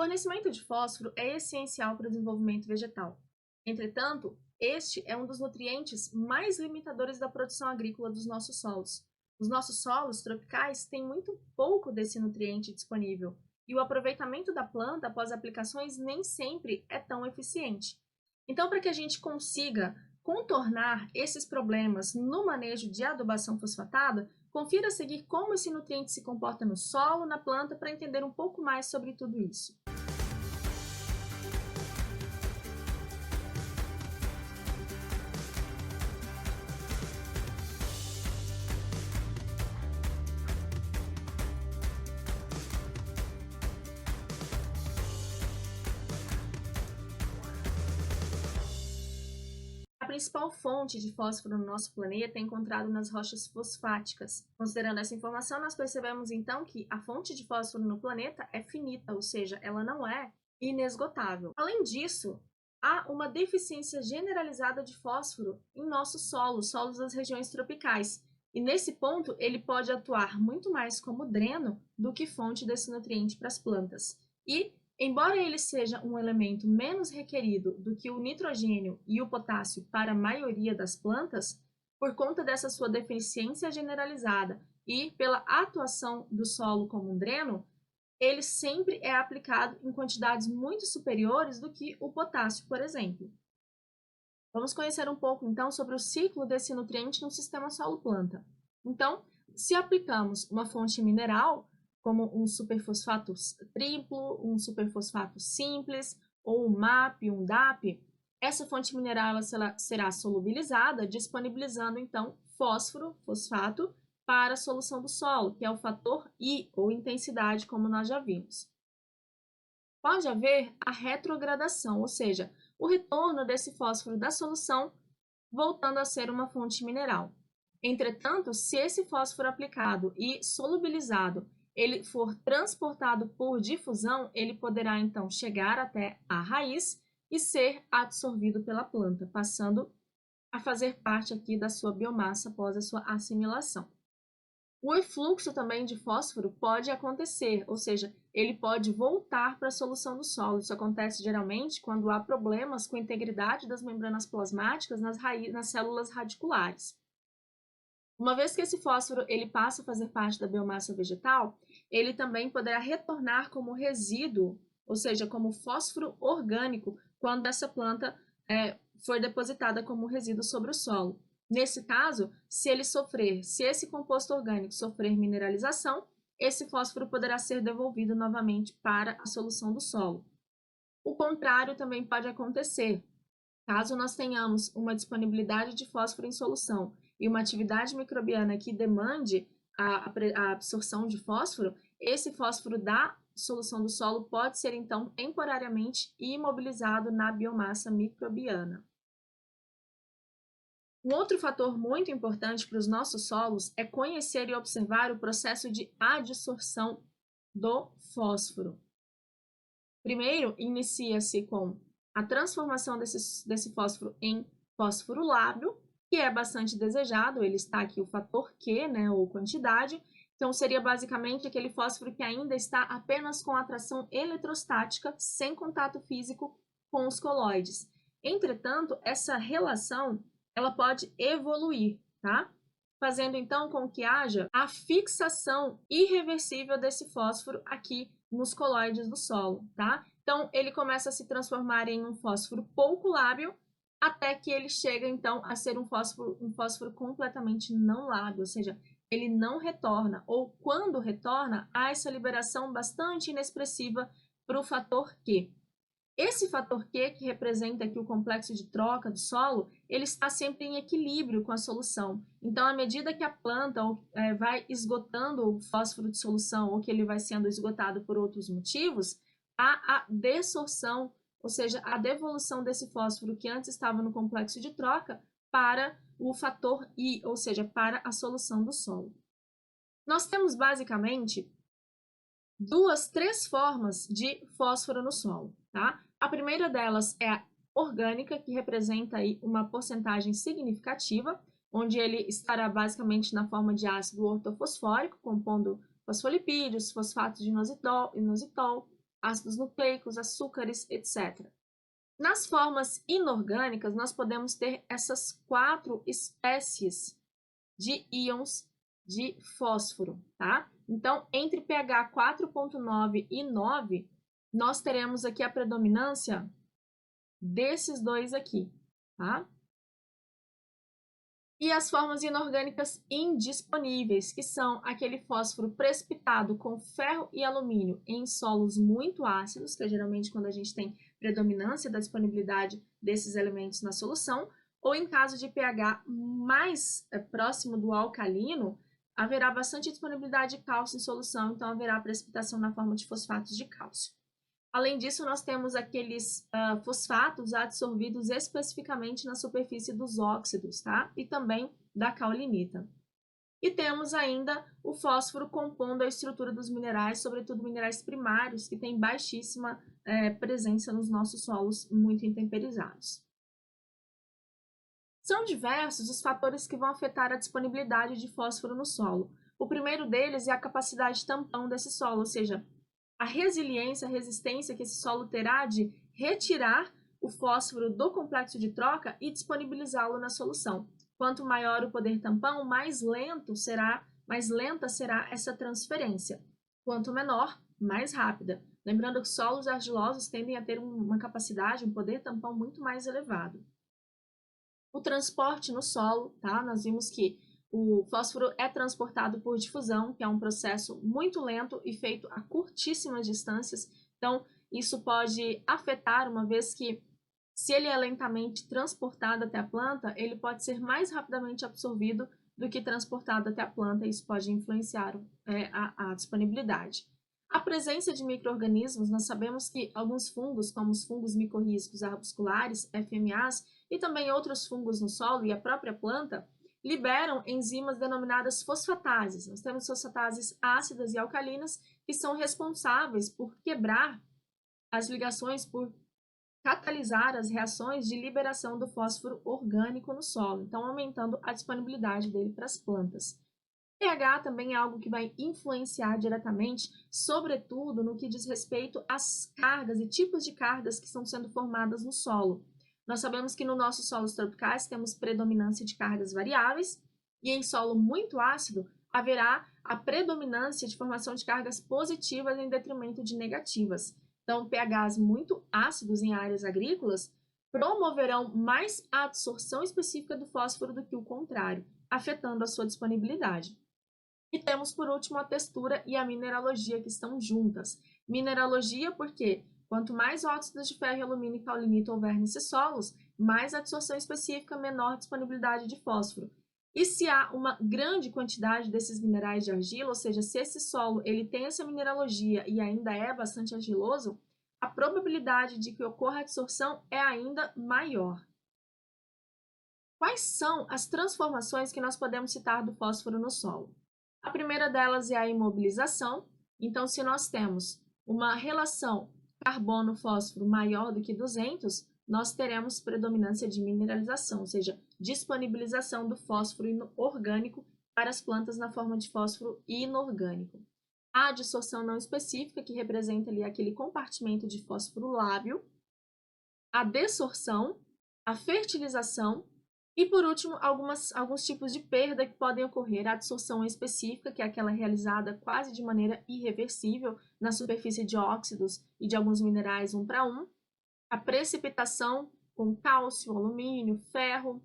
O fornecimento de fósforo é essencial para o desenvolvimento vegetal. Entretanto, este é um dos nutrientes mais limitadores da produção agrícola dos nossos solos. Os nossos solos tropicais têm muito pouco desse nutriente disponível, e o aproveitamento da planta após aplicações nem sempre é tão eficiente. Então, para que a gente consiga contornar esses problemas no manejo de adubação fosfatada, confira a seguir como esse nutriente se comporta no solo, na planta, para entender um pouco mais sobre tudo isso. A principal fonte de fósforo no nosso planeta é encontrada nas rochas fosfáticas. Considerando essa informação, nós percebemos então que a fonte de fósforo no planeta é finita, ou seja, ela não é inesgotável. Além disso, há uma deficiência generalizada de fósforo em nossos solos das regiões tropicais. E nesse ponto, ele pode atuar muito mais como dreno do que fonte desse nutriente para as plantas. E embora ele seja um elemento menos requerido do que o nitrogênio e o potássio para a maioria das plantas, por conta dessa sua deficiência generalizada e pela atuação do solo como um dreno, ele sempre é aplicado em quantidades muito superiores do que o potássio, por exemplo. Vamos conhecer um pouco, então, sobre o ciclo desse nutriente no sistema solo-planta. Então, se aplicamos uma fonte mineral, como um superfosfato triplo, um superfosfato simples, ou um MAP, um DAP, essa fonte mineral ela será solubilizada, disponibilizando, então, fósforo, fosfato, para a solução do solo, que é o fator I, ou intensidade, como nós já vimos. Pode haver a retrogradação, ou seja, o retorno desse fósforo da solução, voltando a ser uma fonte mineral. Entretanto, se esse fósforo aplicado e solubilizado ele for transportado por difusão, ele poderá então chegar até a raiz e ser absorvido pela planta, passando a fazer parte aqui da sua biomassa após a sua assimilação. O efluxo também de fósforo pode acontecer, ou seja, ele pode voltar para a solução do solo. Isso acontece geralmente quando há problemas com a integridade das membranas plasmáticas nas células radiculares. Uma vez que esse fósforo ele passa a fazer parte da biomassa vegetal, ele também poderá retornar como resíduo, ou seja, como fósforo orgânico, quando essa planta for depositada como resíduo sobre o solo. Nesse caso, se esse composto orgânico sofrer mineralização, esse fósforo poderá ser devolvido novamente para a solução do solo. O contrário também pode acontecer. Caso nós tenhamos uma disponibilidade de fósforo em solução e uma atividade microbiana que demande a absorção de fósforo, esse fósforo da solução do solo pode ser, então, temporariamente imobilizado na biomassa microbiana. Um outro fator muito importante para os nossos solos é conhecer e observar o processo de adsorção do fósforo. Primeiro, inicia-se com a transformação desse fósforo em fósforo lábio, que é bastante desejado, ele está aqui o fator Q, né, ou quantidade, então seria basicamente aquele fósforo que ainda está apenas com atração eletrostática, sem contato físico com os coloides. Entretanto, essa relação ela pode evoluir, tá? Fazendo então com que haja a fixação irreversível desse fósforo aqui nos coloides do solo, tá? Então, ele começa a se transformar em um fósforo pouco lábil, até que ele chega, então, a ser um fósforo completamente não lábil, ou seja, ele não retorna, ou quando retorna, há essa liberação bastante inexpressiva para o fator Q. Esse fator Q, que representa aqui o complexo de troca do solo, ele está sempre em equilíbrio com a solução. Então, à medida que a planta vai esgotando o fósforo de solução ou que ele vai sendo esgotado por outros motivos, há a dessorção, ou seja, a devolução desse fósforo que antes estava no complexo de troca para o fator I, ou seja, para a solução do solo. Nós temos basicamente três formas de fósforo no solo, tá? A primeira delas é a orgânica, que representa aí uma porcentagem significativa, onde ele estará basicamente na forma de ácido ortofosfórico, compondo fosfolipídios, fosfato de inositol. ácidos nucleicos, açúcares, etc. Nas formas inorgânicas, nós podemos ter essas 4 espécies de íons de fósforo, tá? Então, entre pH 4,9 e 9, nós teremos aqui a predominância desses dois aqui, tá? E as formas inorgânicas indisponíveis, que são aquele fósforo precipitado com ferro e alumínio em solos muito ácidos, que é geralmente quando a gente tem predominância da disponibilidade desses elementos na solução, ou em caso de pH mais próximo do alcalino, haverá bastante disponibilidade de cálcio em solução, então haverá precipitação na forma de fosfatos de cálcio. Além disso, nós temos aqueles fosfatos adsorvidos especificamente na superfície dos óxidos, tá? E também da caulinita. E temos ainda o fósforo compondo a estrutura dos minerais, sobretudo minerais primários, que têm baixíssima presença nos nossos solos muito intemperizados. São diversos os fatores que vão afetar a disponibilidade de fósforo no solo. O primeiro deles é a capacidade tampão desse solo, ou seja, a resiliência, a resistência que esse solo terá de retirar o fósforo do complexo de troca e disponibilizá-lo na solução. Quanto maior o poder tampão, mais lenta será essa transferência. Quanto menor, mais rápida. Lembrando que solos argilosos tendem a ter uma capacidade, um poder tampão muito mais elevado. O transporte no solo, tá? Nós vimos que o fósforo é transportado por difusão, que é um processo muito lento e feito a curtíssimas distâncias. Então, isso pode afetar, uma vez que, se ele é lentamente transportado até a planta, ele pode ser mais rapidamente absorvido do que transportado até a planta, e isso pode influenciar a disponibilidade. A presença de micro-organismos, nós sabemos que alguns fungos, como os fungos micorrízicos arbusculares, FMAs, e também outros fungos no solo e a própria planta, liberam enzimas denominadas fosfatases. Nós temos fosfatases ácidas e alcalinas que são responsáveis por quebrar as ligações, por catalisar as reações de liberação do fósforo orgânico no solo, então aumentando a disponibilidade dele para as plantas. pH também é algo que vai influenciar diretamente, sobretudo no que diz respeito às cargas e tipos de cargas que estão sendo formadas no solo. Nós sabemos que nos nossos solos tropicais temos predominância de cargas variáveis, e em solo muito ácido haverá a predominância de formação de cargas positivas em detrimento de negativas. Então, pHs muito ácidos em áreas agrícolas promoverão mais a absorção específica do fósforo do que o contrário, afetando a sua disponibilidade. E temos, por último, a textura e a mineralogia, que estão juntas. Mineralogia porque quanto mais óxidos de ferro, alumínio e caulinita houver nesses solos, mais absorção específica, menor disponibilidade de fósforo. E se há uma grande quantidade desses minerais de argila, ou seja, se esse solo ele tem essa mineralogia e ainda é bastante argiloso, a probabilidade de que ocorra a absorção é ainda maior. Quais são as transformações que nós podemos citar do fósforo no solo? A primeira delas é a imobilização. Então, se nós temos uma relação carbono-fósforo maior do que 200, nós teremos predominância de mineralização, ou seja, disponibilização do fósforo orgânico para as plantas na forma de fósforo inorgânico. A dissorção não específica, que representa ali aquele compartimento de fósforo lábil, a dessorção, a fertilização e, por último, alguns tipos de perda que podem ocorrer. A adsorção específica, que é aquela realizada quase de maneira irreversível na superfície de óxidos e de alguns minerais 1 para 1. A precipitação com cálcio, alumínio, ferro.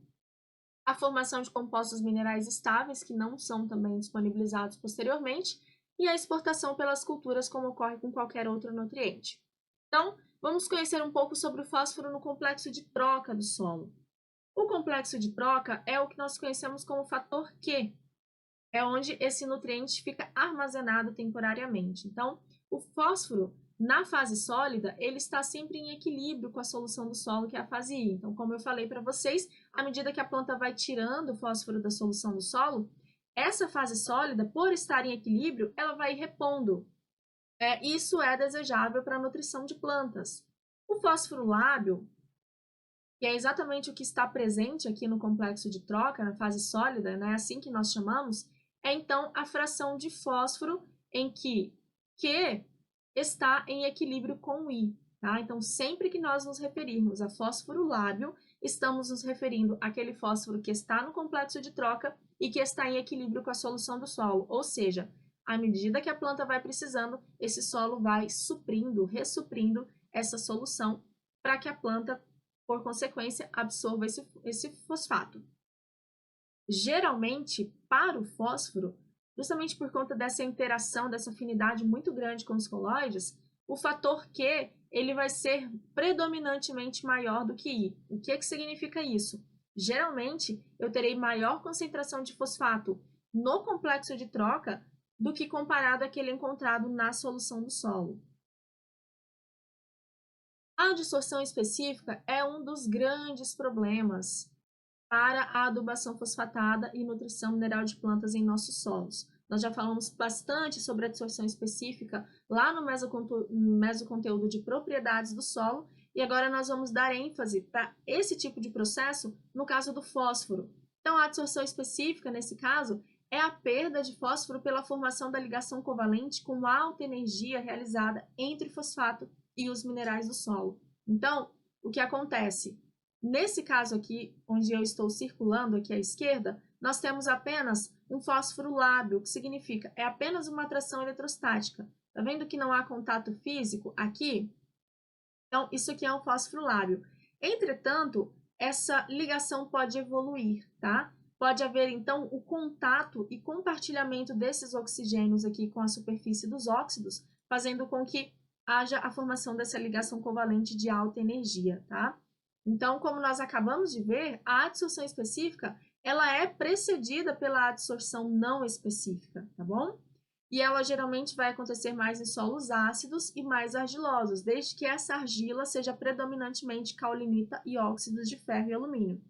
A formação de compostos minerais estáveis, que não são também disponibilizados posteriormente. E a exportação pelas culturas, como ocorre com qualquer outro nutriente. Então, vamos conhecer um pouco sobre o fósforo no complexo de troca do solo. O complexo de troca é o que nós conhecemos como fator Q, é onde esse nutriente fica armazenado temporariamente. Então, o fósforo, na fase sólida, ele está sempre em equilíbrio com a solução do solo, que é a fase I. Então, como eu falei para vocês, à medida que a planta vai tirando o fósforo da solução do solo, essa fase sólida, por estar em equilíbrio, ela vai repondo. Isso é desejável para a nutrição de plantas. O fósforo lábil, que é exatamente o que está presente aqui no complexo de troca, na fase sólida, né, assim que nós chamamos, é então a fração de fósforo em que Q está em equilíbrio com o I, tá? Então, sempre que nós nos referirmos a fósforo lábil, estamos nos referindo àquele fósforo que está no complexo de troca e que está em equilíbrio com a solução do solo, ou seja, à medida que a planta vai precisando, esse solo vai suprindo, ressuprindo essa solução para que a planta, por consequência, absorva esse fosfato. Geralmente, para o fósforo, justamente por conta dessa interação, dessa afinidade muito grande com os colóides, o fator Q ele vai ser predominantemente maior do que I. O que significa isso? Geralmente, eu terei maior concentração de fosfato no complexo de troca do que comparado àquele encontrado na solução do solo. A adsorção específica é um dos grandes problemas para a adubação fosfatada e nutrição mineral de plantas em nossos solos. Nós já falamos bastante sobre a adsorção específica lá no mesoconteúdo de propriedades do solo e agora nós vamos dar ênfase para esse tipo de processo no caso do fósforo. Então, a adsorção específica, nesse caso, é a perda de fósforo pela formação da ligação covalente com alta energia realizada entre o fosfato e os minerais do solo. Então, o que acontece? Nesse caso aqui, onde eu estou circulando aqui à esquerda, nós temos apenas um fósforo lábil, que significa é apenas uma atração eletrostática. Tá vendo que não há contato físico aqui? Então, isso aqui é um fósforo lábil. Entretanto, essa ligação pode evoluir, tá? Pode haver, então, o contato e compartilhamento desses oxigênios aqui com a superfície dos óxidos, fazendo com que haja a formação dessa ligação covalente de alta energia, tá? Então, como nós acabamos de ver, a adsorção específica, ela é precedida pela adsorção não específica, tá bom? E ela geralmente vai acontecer mais em solos ácidos e mais argilosos, desde que essa argila seja predominantemente caulinita e óxidos de ferro e alumínio.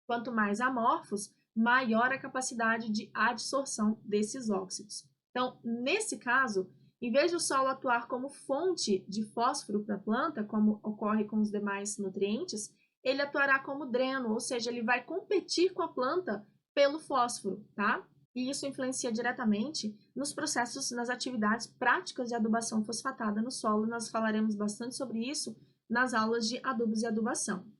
Quanto mais amorfos, maior a capacidade de adsorção desses óxidos. Então, nesse caso, em vez de o solo atuar como fonte de fósforo para a planta, como ocorre com os demais nutrientes, ele atuará como dreno, ou seja, ele vai competir com a planta pelo fósforo, tá? E isso influencia diretamente nos processos, nas atividades práticas de adubação fosfatada no solo. Nós falaremos bastante sobre isso nas aulas de adubos e adubação.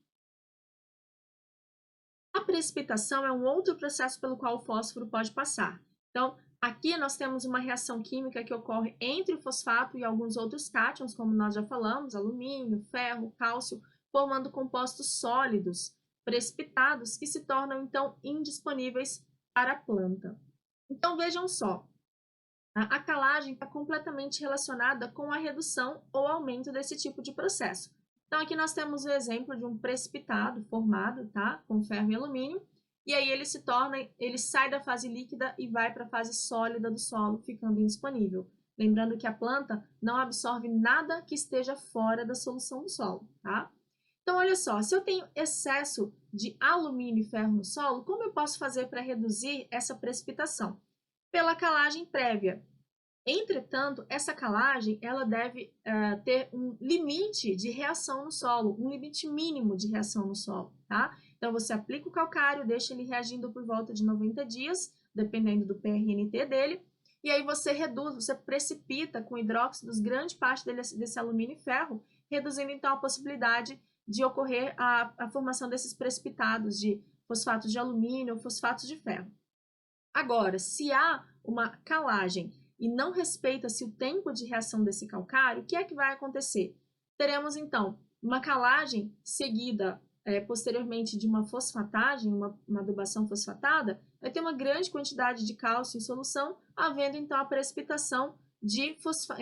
A precipitação é um outro processo pelo qual o fósforo pode passar. Então, aqui nós temos uma reação química que ocorre entre o fosfato e alguns outros cátions, como nós já falamos, alumínio, ferro, cálcio, formando compostos sólidos, precipitados, que se tornam, então, indisponíveis para a planta. Então, vejam só, a calagem está completamente relacionada com a redução ou aumento desse tipo de processo. Então, aqui nós temos o exemplo de um precipitado formado, tá, com ferro e alumínio, e aí ele sai da fase líquida e vai para a fase sólida do solo, ficando indisponível. Lembrando que a planta não absorve nada que esteja fora da solução do solo, tá? Então, olha só, se eu tenho excesso de alumínio e ferro no solo, como eu posso fazer para reduzir essa precipitação? Pela calagem prévia. Entretanto, essa calagem ela deve ter um limite de reação no solo, um limite mínimo de reação no solo, tá? Então, você aplica o calcário, deixa ele reagindo por volta de 90 dias, dependendo do PRNT dele, e aí você reduz, você precipita com hidróxidos grande parte desse alumínio e ferro, reduzindo então a possibilidade de ocorrer a formação desses precipitados de fosfatos de alumínio ou fosfatos de ferro. Agora, se há uma calagem e não respeita-se o tempo de reação desse calcário, o que é que vai acontecer? Teremos, então, uma calagem seguida posteriormente de uma fosfatagem, uma adubação fosfatada, vai ter uma grande quantidade de cálcio em solução, havendo, então, a precipitação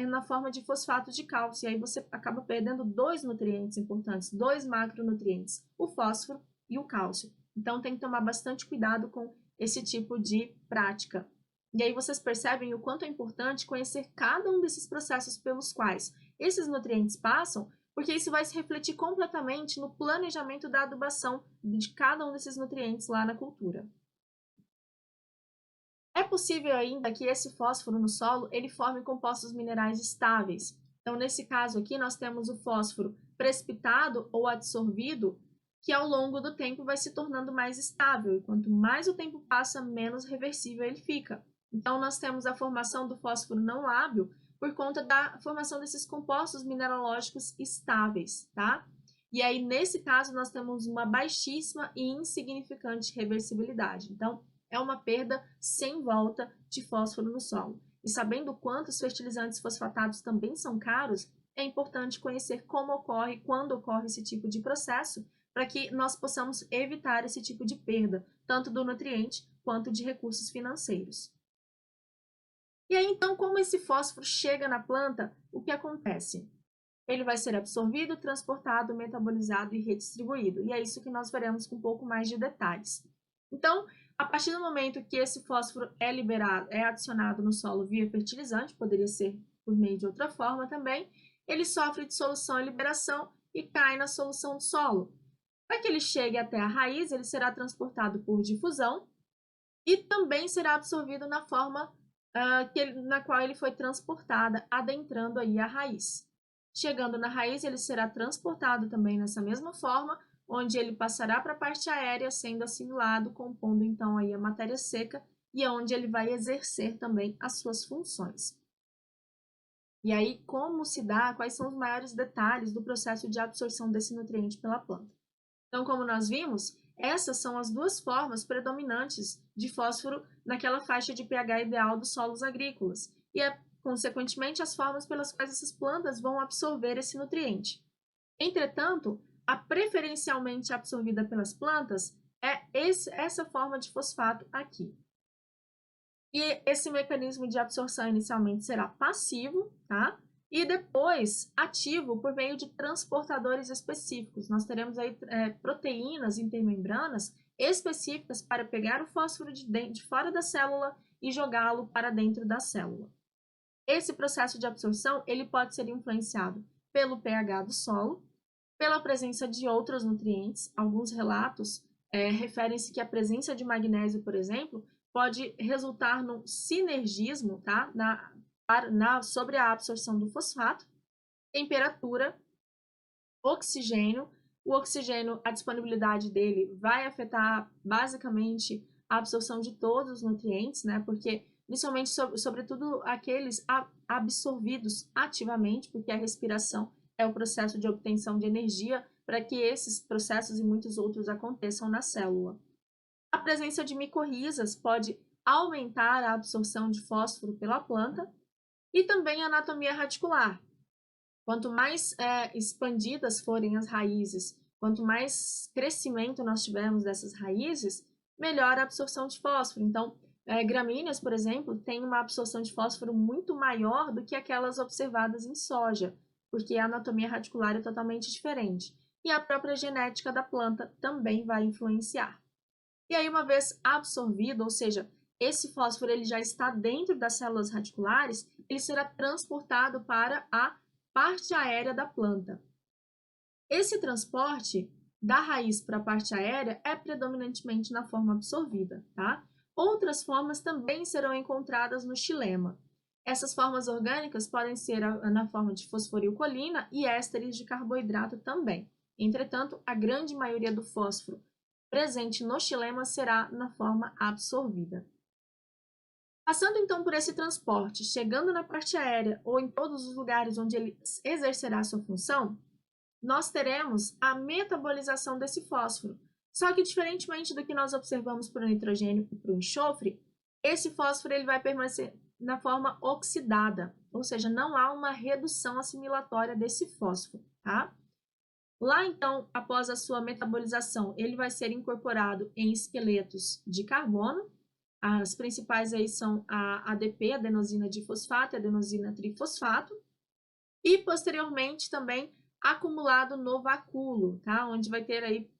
na forma de fosfato de cálcio, e aí você acaba perdendo dois nutrientes importantes, dois macronutrientes, o fósforo e o cálcio. Então, tem que tomar bastante cuidado com esse tipo de prática. E aí vocês percebem o quanto é importante conhecer cada um desses processos pelos quais esses nutrientes passam, porque isso vai se refletir completamente no planejamento da adubação de cada um desses nutrientes lá na cultura. É possível ainda que esse fósforo no solo ele forme compostos minerais estáveis. Então, nesse caso aqui, nós temos o fósforo precipitado ou adsorvido, que ao longo do tempo vai se tornando mais estável, e quanto mais o tempo passa, menos reversível ele fica. Então, nós temos a formação do fósforo não lábil, por conta da formação desses compostos mineralógicos estáveis, tá? E aí, nesse caso, nós temos uma baixíssima e insignificante reversibilidade. Então, é uma perda sem volta de fósforo no solo. E sabendo quantos fertilizantes fosfatados também são caros, é importante conhecer como ocorre, quando ocorre esse tipo de processo, para que nós possamos evitar esse tipo de perda, tanto do nutriente quanto de recursos financeiros. E aí, então, como esse fósforo chega na planta, o que acontece? Ele vai ser absorvido, transportado, metabolizado e redistribuído. E é isso que nós veremos com um pouco mais de detalhes. Então, a partir do momento que esse fósforo é liberado, é adicionado no solo via fertilizante, poderia ser por meio de outra forma também, ele sofre dissolução e liberação e cai na solução do solo. Para que ele chegue até a raiz, ele será transportado por difusão e também será absorvido na forma na qual ele foi transportada, adentrando aí a raiz. Chegando na raiz, ele será transportado também nessa mesma forma, onde ele passará para a parte aérea, sendo assimilado, compondo então aí a matéria seca, e é onde ele vai exercer também as suas funções. E aí, como se dá, quais são os maiores detalhes do processo de absorção desse nutriente pela planta? Então, como nós vimos, essas são as duas formas predominantes de fósforo naquela faixa de pH ideal dos solos agrícolas, e consequentemente, as formas pelas quais essas plantas vão absorver esse nutriente. Entretanto, a preferencialmente absorvida pelas plantas é essa forma de fosfato aqui. E esse mecanismo de absorção inicialmente será passivo, tá? E depois ativo por meio de transportadores específicos. Nós teremos aí proteínas intermembranas específicas para pegar o fósforo de fora da célula e jogá-lo para dentro da célula. Esse processo de absorção ele pode ser influenciado pelo pH do solo, pela presença de outros nutrientes. Alguns relatos referem-se que a presença de magnésio, por exemplo, pode resultar no sinergismo, tá? Sobre a absorção do fosfato, temperatura, oxigênio. O oxigênio, a disponibilidade dele vai afetar basicamente a absorção de todos os nutrientes, né? Porque, principalmente, sobretudo aqueles absorvidos ativamente, porque a respiração é o processo de obtenção de energia para que esses processos e muitos outros aconteçam na célula. A presença de micorrizas pode aumentar a absorção de fósforo pela planta e também a anatomia radicular. Quanto mais expandidas forem as raízes, quanto mais crescimento nós tivermos dessas raízes, melhor a absorção de fósforo. Então, gramíneas, por exemplo, têm uma absorção de fósforo muito maior do que aquelas observadas em soja, porque a anatomia radicular é totalmente diferente. E a própria genética da planta também vai influenciar. E aí, uma vez absorvido, ou seja, esse fósforo ele já está dentro das células radiculares, ele será transportado para a parte aérea da planta. Esse transporte da raiz para a parte aérea é predominantemente na forma absorvida, tá? Outras formas também serão encontradas no xilema. Essas formas orgânicas podem ser na forma de fosforilcolina e ésteres de carboidrato também. Entretanto, a grande maioria do fósforo presente no xilema será na forma absorvida. Passando então por esse transporte, chegando na parte aérea ou em todos os lugares onde ele exercerá sua função, nós teremos a metabolização desse fósforo. Só que diferentemente do que nós observamos para o nitrogênio e para o enxofre, esse fósforo ele vai permanecer na forma oxidada, ou seja, não há uma redução assimilatória desse fósforo, tá? Lá, então, após a sua metabolização, ele vai ser incorporado em esqueletos de carbono. As principais aí são a ADP, adenosina difosfato e adenosina trifosfato. E, posteriormente, também acumulado no vacúolo, tá? Onde vai ter aí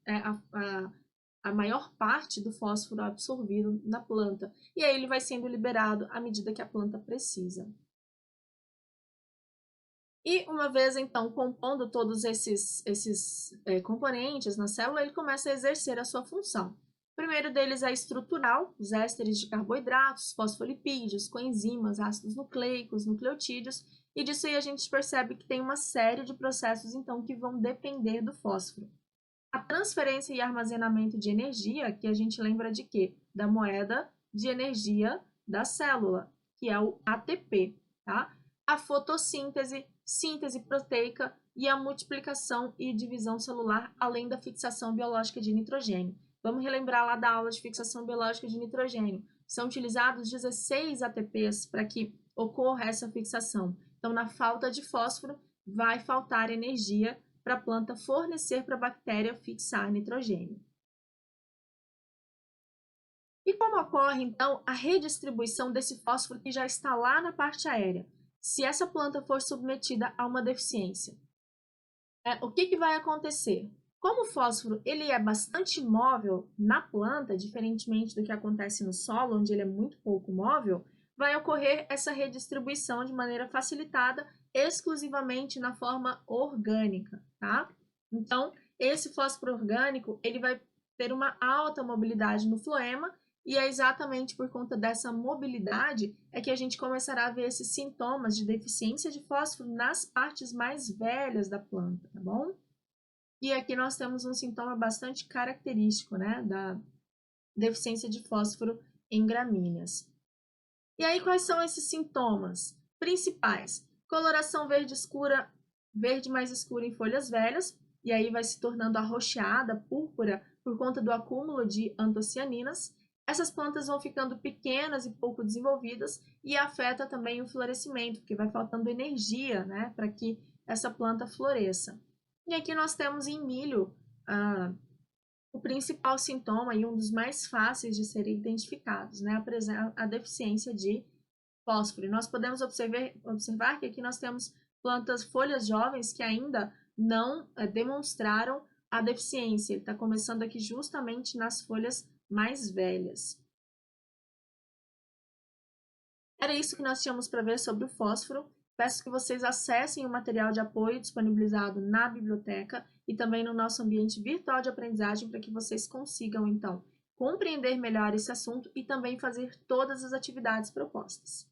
a maior parte do fósforo absorvido na planta. E aí ele vai sendo liberado à medida que a planta precisa. E uma vez, então, compondo todos esses componentes na célula, ele começa a exercer a sua função. O primeiro deles é estrutural, os ésteres de carboidratos, fosfolipídios, coenzimas, ácidos nucleicos, nucleotídeos, e disso aí a gente percebe que tem uma série de processos, então, que vão depender do fósforo. A transferência e armazenamento de energia, que a gente lembra de quê? Da moeda de energia da célula, que é o ATP, tá? a fotossíntese, síntese proteica e a multiplicação e divisão celular, além da fixação biológica de nitrogênio. Vamos relembrar lá da aula de fixação biológica de nitrogênio. São utilizados 16 ATPs para que ocorra essa fixação. Então, na falta de fósforo, vai faltar energia para a planta fornecer para a bactéria fixar nitrogênio. E como ocorre, então, a redistribuição desse fósforo que já está lá na parte aérea? Se essa planta for submetida a uma deficiência, o que vai acontecer? Como o fósforo ele é bastante móvel na planta, diferentemente do que acontece no solo, onde ele é muito pouco móvel, vai ocorrer essa redistribuição de maneira facilitada, exclusivamente na forma orgânica, tá? Então, esse fósforo orgânico, ele vai ter uma alta mobilidade no floema, e é exatamente por conta dessa mobilidade é que a gente começará a ver esses sintomas de deficiência de fósforo nas partes mais velhas da planta, tá bom? E aqui nós temos um sintoma bastante característico, né, da deficiência de fósforo em gramíneas. E aí, quais são esses sintomas principais? Coloração verde escura, verde mais escura em folhas velhas, e aí vai se tornando arroxeada, púrpura, por conta do acúmulo de antocianinas. Essas plantas vão ficando pequenas e pouco desenvolvidas e afeta também o florescimento, porque vai faltando energia, né, para que essa planta floresça. E aqui nós temos em milho o principal sintoma e um dos mais fáceis de serem identificados, né, a deficiência de fósforo. E nós podemos observar que aqui nós temos plantas, folhas jovens que ainda não demonstraram a deficiência. Ele está começando aqui justamente nas folhas mais velhas. Era isso que nós tínhamos para ver sobre o fósforo. Peço que vocês acessem o material de apoio disponibilizado na biblioteca e também no nosso ambiente virtual de aprendizagem para que vocês consigam, então, compreender melhor esse assunto e também fazer todas as atividades propostas.